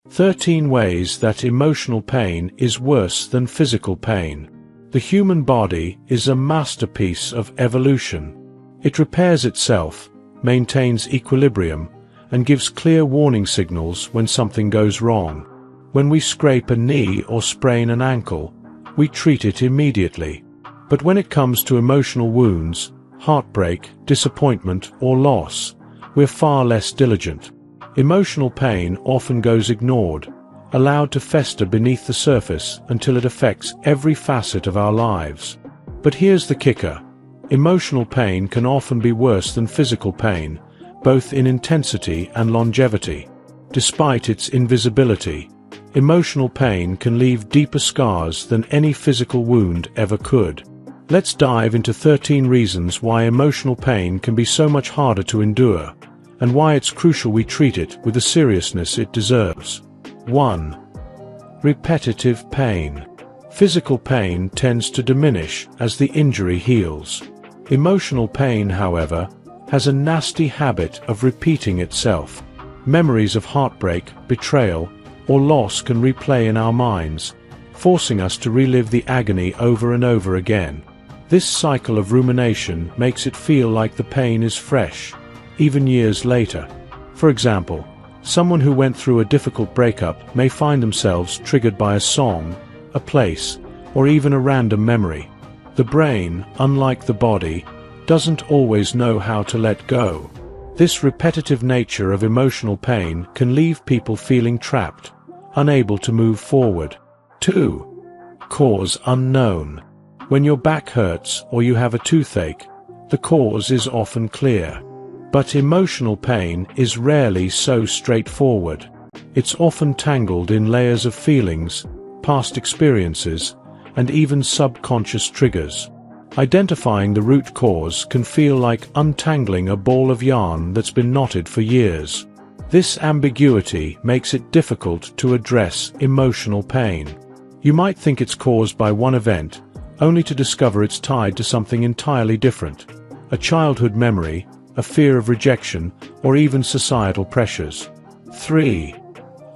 13 ways that emotional pain is worse than physical pain. The human body is a masterpiece of evolution. It repairs itself, maintains equilibrium, and gives clear warning signals when something goes wrong. When we scrape a knee or sprain an ankle, we treat it immediately. But when it comes to emotional wounds, heartbreak, disappointment, or loss, we're far less diligent. Emotional pain often goes ignored, allowed to fester beneath the surface until it affects every facet of our lives. But here's the kicker. Emotional pain can often be worse than physical pain, both in intensity and longevity. Despite its invisibility, emotional pain can leave deeper scars than any physical wound ever could. Let's dive into 13 reasons why emotional pain can be so much harder to endure, and why it's crucial we treat it with the seriousness it deserves. 1. Repetitive pain. Physical pain tends to diminish as the injury heals. Emotional pain, however, has a nasty habit of repeating itself. Memories of heartbreak, betrayal, or loss can replay in our minds, forcing us to relive the agony over and over again. This cycle of rumination makes it feel like the pain is fresh, even years later. For example, someone who went through a difficult breakup may find themselves triggered by a song, a place, or even a random memory. The brain, unlike the body, doesn't always know how to let go. This repetitive nature of emotional pain can leave people feeling trapped, unable to move forward. 2. Cause unknown. When your back hurts or you have a toothache, the cause is often clear. But emotional pain is rarely so straightforward. It's often tangled in layers of feelings, past experiences, and even subconscious triggers. Identifying the root cause can feel like untangling a ball of yarn that's been knotted for years. This ambiguity makes it difficult to address emotional pain. You might think it's caused by one event, only to discover it's tied to something entirely different. A childhood memory, a fear of rejection, or even societal pressures. 3.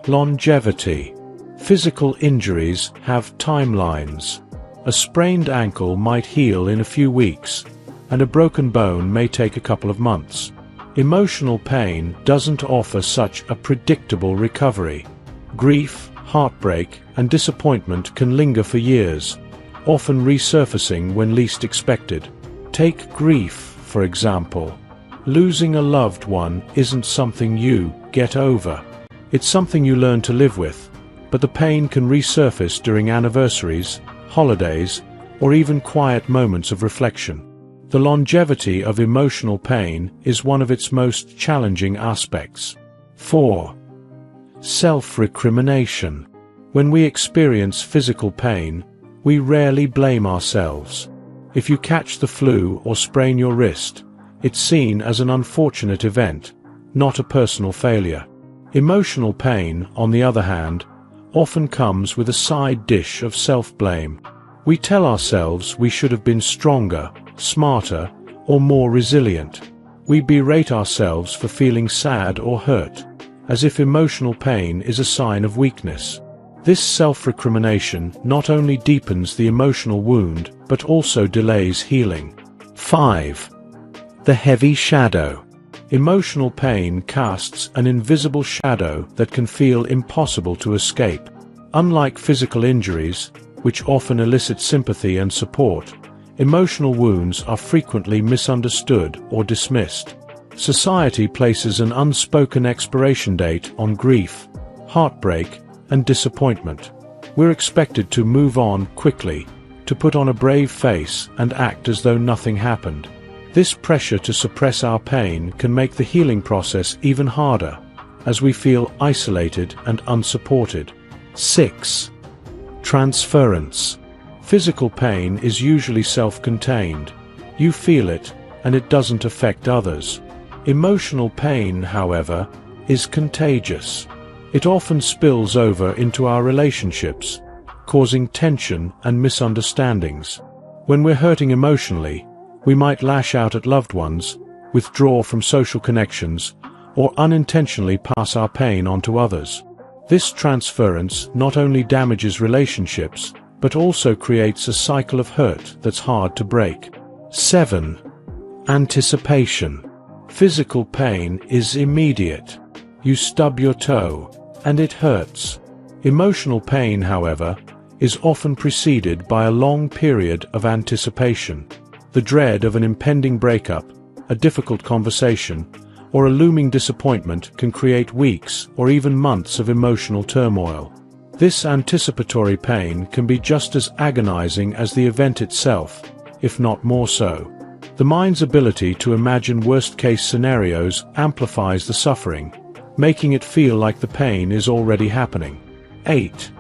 Longevity. Physical injuries have timelines. A sprained ankle might heal in a few weeks, and a broken bone may take a couple of months. Emotional pain doesn't offer such a predictable recovery. Grief, heartbreak, and disappointment can linger for years, often resurfacing when least expected. Take grief, for example. Losing a loved one isn't something you get over. It's something you learn to live with, but the pain can resurface during anniversaries, holidays, or even quiet moments of reflection. The longevity of emotional pain is one of its most challenging aspects. 4. Self-recrimination. When we experience physical pain, we rarely blame ourselves. If you catch the flu or sprain your wrist, it's seen as an unfortunate event, not a personal failure. Emotional pain, on the other hand, often comes with a side dish of self-blame. We tell ourselves we should have been stronger, smarter, or more resilient. We berate ourselves for feeling sad or hurt, as if emotional pain is a sign of weakness. This self-recrimination not only deepens the emotional wound, but also delays healing. 5. The heavy shadow. Emotional pain casts an invisible shadow that can feel impossible to escape. Unlike physical injuries, which often elicit sympathy and support, emotional wounds are frequently misunderstood or dismissed. Society places an unspoken expiration date on grief, heartbreak, and disappointment. We're expected to move on quickly, to put on a brave face and act as though nothing happened. This pressure to suppress our pain can make the healing process even harder, as we feel isolated and unsupported. 6. Transference. Physical pain is usually self-contained. You feel it, and it doesn't affect others. Emotional pain, however, is contagious. It often spills over into our relationships, causing tension and misunderstandings. When we're hurting emotionally, we might lash out at loved ones, withdraw from social connections, or unintentionally pass our pain on to others. This transference not only damages relationships, but also creates a cycle of hurt that's hard to break. 7. Anticipation. Physical pain is immediate. You stub your toe, and it hurts. Emotional pain, however, is often preceded by a long period of anticipation. The dread of an impending breakup, a difficult conversation, or a looming disappointment can create weeks or even months of emotional turmoil. This anticipatory pain can be just as agonizing as the event itself, if not more so. The mind's ability to imagine worst-case scenarios amplifies the suffering, making it feel like the pain is already happening. 8.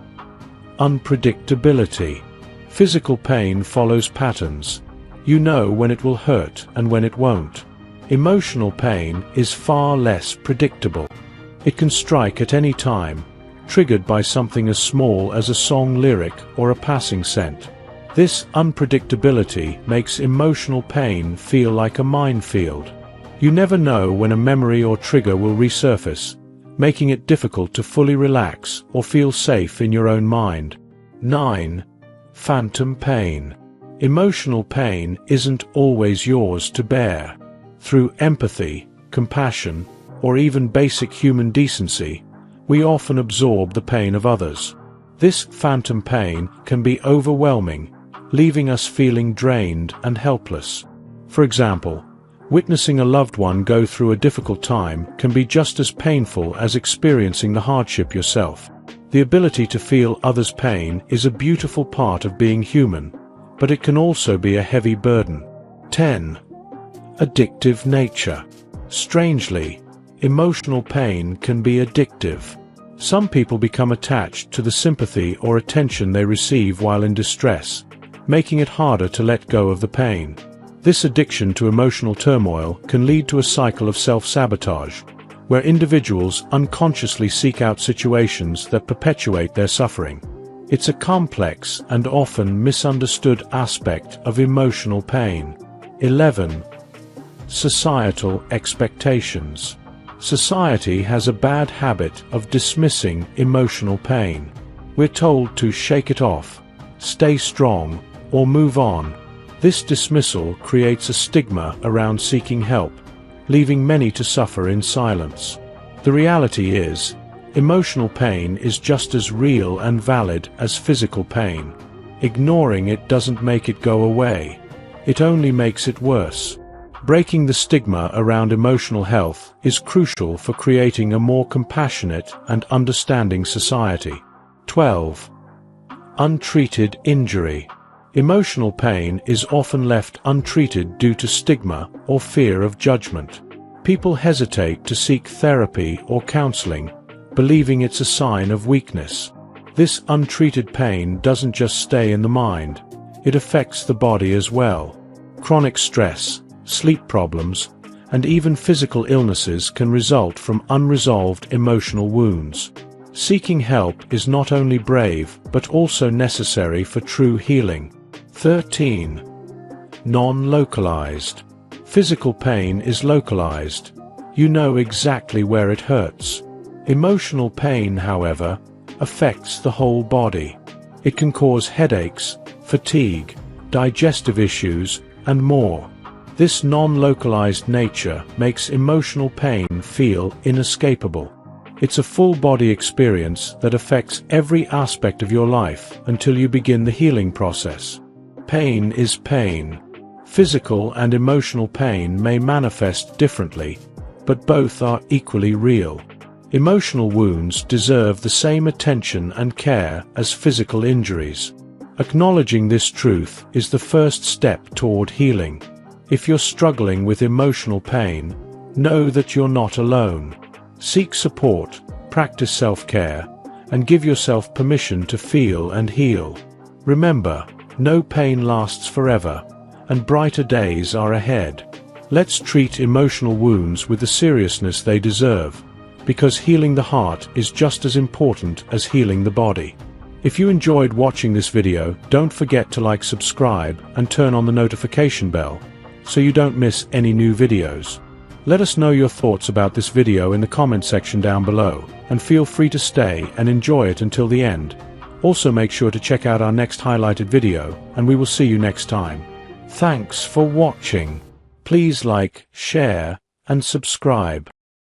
Unpredictability. Physical pain follows patterns. You know when it will hurt and when it won't. Emotional pain is far less predictable. It can strike at any time, triggered by something as small as a song lyric or a passing scent. This unpredictability makes emotional pain feel like a minefield. You never know when a memory or trigger will resurface, making it difficult to fully relax or feel safe in your own mind. 9. Phantom pain. Emotional pain isn't always yours to bear. Through empathy, compassion, or even basic human decency, we often absorb the pain of others. This phantom pain can be overwhelming, leaving us feeling drained and helpless. For example, witnessing a loved one go through a difficult time can be just as painful as experiencing the hardship yourself. The ability to feel others' pain is a beautiful part of being human, but it can also be a heavy burden. 10. Addictive nature. Strangely, emotional pain can be addictive. Some people become attached to the sympathy or attention they receive while in distress, making it harder to let go of the pain. This addiction to emotional turmoil can lead to a cycle of self-sabotage, where individuals unconsciously seek out situations that perpetuate their suffering. It's a complex and often misunderstood aspect of emotional pain. 11. Societal expectations. Society has a bad habit of dismissing emotional pain. We're told to shake it off, stay strong, or move on. This dismissal creates a stigma around seeking help, leaving many to suffer in silence. The reality is, emotional pain is just as real and valid as physical pain. Ignoring it doesn't make it go away. It only makes it worse. Breaking the stigma around emotional health is crucial for creating a more compassionate and understanding society. 12. Untreated injury. Emotional pain is often left untreated due to stigma or fear of judgment. People hesitate to seek therapy or counseling, believing it's a sign of weakness. This untreated pain doesn't just stay in the mind, it affects the body as well. Chronic stress, sleep problems, and even physical illnesses can result from unresolved emotional wounds. Seeking help is not only brave but also necessary for true healing. 13. Non-localized. Physical pain is localized. You know exactly where it hurts. Emotional pain, however, affects the whole body. It can cause headaches, fatigue, digestive issues, and more. This non-localized nature makes emotional pain feel inescapable. It's a full-body experience that affects every aspect of your life until you begin the healing process. Pain is pain. Physical and emotional pain may manifest differently, but both are equally real. Emotional wounds deserve the same attention and care as physical injuries. Acknowledging this truth is the first step toward healing. If you're struggling with emotional pain, know that you're not alone. Seek support, practice self-care, and give yourself permission to feel and heal. Remember, no pain lasts forever, and brighter days are ahead. Let's treat emotional wounds with the seriousness they deserve, because healing the heart is just as important as healing the body. If you enjoyed watching this video, don't forget to like, subscribe, and turn on the notification bell, so you don't miss any new videos. Let us know your thoughts about this video in the comment section down below, and feel free to stay and enjoy it until the end. Also make sure to check out our next highlighted video, and we will see you next time. Thanks for watching. Please like, share, and subscribe.